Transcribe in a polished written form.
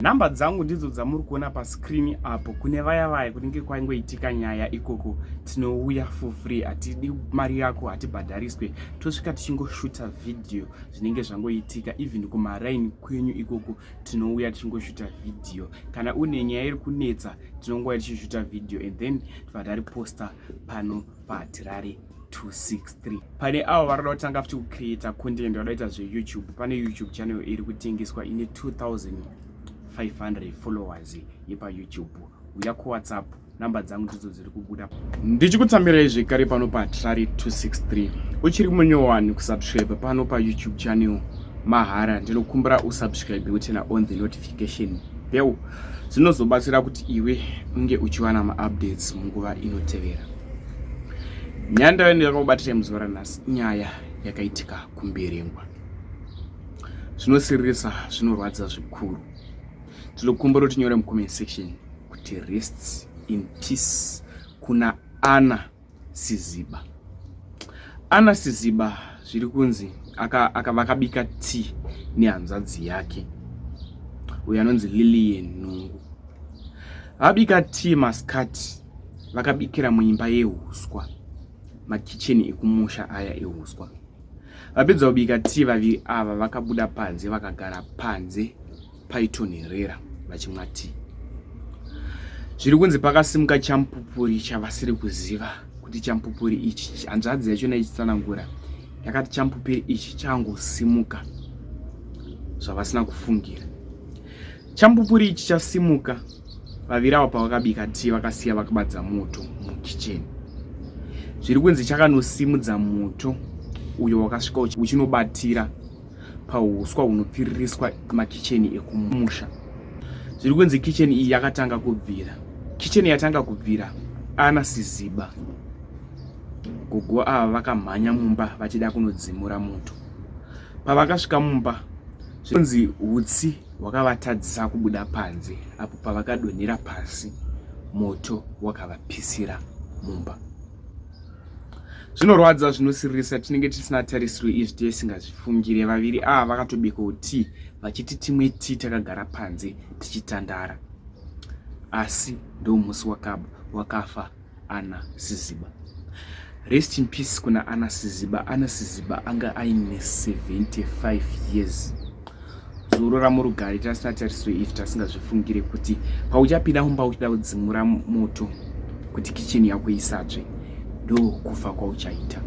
Namba dzangu ndidzo dzamuri kuona pascreen apo. Kune vaya kunenge kwaingoitika nyaya ikoko, tinouya for free, hatidi mari yako, hatibhadhariswe. Tosvika tichingoshuta video zvinenge zvangoitika, even kumaraini kwenyu ikoko tinouya tichingoshuta video. Kana une nyaya iri kunetsa, tinongouya tichishuta video and then tibva posta pano patirare 263. Pane avo varada kutanga futi kucreata content vadaita zveYouTube. Pane YouTube channel iri kutengeswa ine 2500 followers yepaYouTube. Uya kuWhatsApp, namba dzangu ndidzo dziri kubuda. Ndichikutsamirai zvekare pano patirare 263. Uchiri munyowani kusubscribe pano paYouTube channel mahara, ndinokumbira usubscribe utena on the notification bell. Zvinozobatsira kuti iwe unge uchiwana ma-updates munguva inotevera. Nyaya ndakakubatira muzuva ranhasi nyaya yakaitika kumberengwa. Zvinosiririsa, zvinorwadza zvikuru. Tinokumbira kuti nyore mucomment section kuti rests in peace kuna Ana Siziba. Ana Siziba zviri kunzi vakabika tea nehanzvadzi yake uyo anonzi Lilian Nungu. Vabika tea masikati, vakabikira muimba yehuswa, makicheni ekumusha aya ehuswa. Vapedza kubika tea, vaviri ava vakabuda panze, vakagara panze paitonherera vachimwa tea. Zviri kunzi pakasimuka champupuri chavasiri kuziva kuti champupuri ichi, hanzvadzi yachona ichitsanangura yakati champupuri ichi changosimuka zvavasina kufungira. Champupuri ichi chasimuka, vaviri ava pavakabika tea vakasiya vakabadza moto mukicheni. Zviri kunzi chakanosimudza moto uyo wakasvika uchinobatira pahuswa hunopfiririswa makicheni ekumusha. Zviri kunzi kicheni iyi yakatanga kubvira. Kicheni yatanga kubvira, Ana Siziba, Gogo ava vakamhanya mumba vachida kunodzimura moto. Pavakasvika mumba, zvinonzi hutsi hwakavatadzisa kubuda panze, apo pavakadonhera pasi moto wakavapisira mumba. Zvinorwadza, zvinosiririsa, tinenge tisina tarisiro izvi tisingazvifungire. Vaviri ava vakatobika tea vachiti timwe tea takagara panze tichitandara. Asi ndo musi wakafa Ana Siziba. Rest in peace kuna Ana Siziba. Ana Siziba anga aine 75 years. Zuro ramurugari tasina tarisiro izvi tasingazvifungire kuti pauchapinda mumba uchida kudzimura moto kuti kicheni yako isatsve, ndo kufa kwauchaita.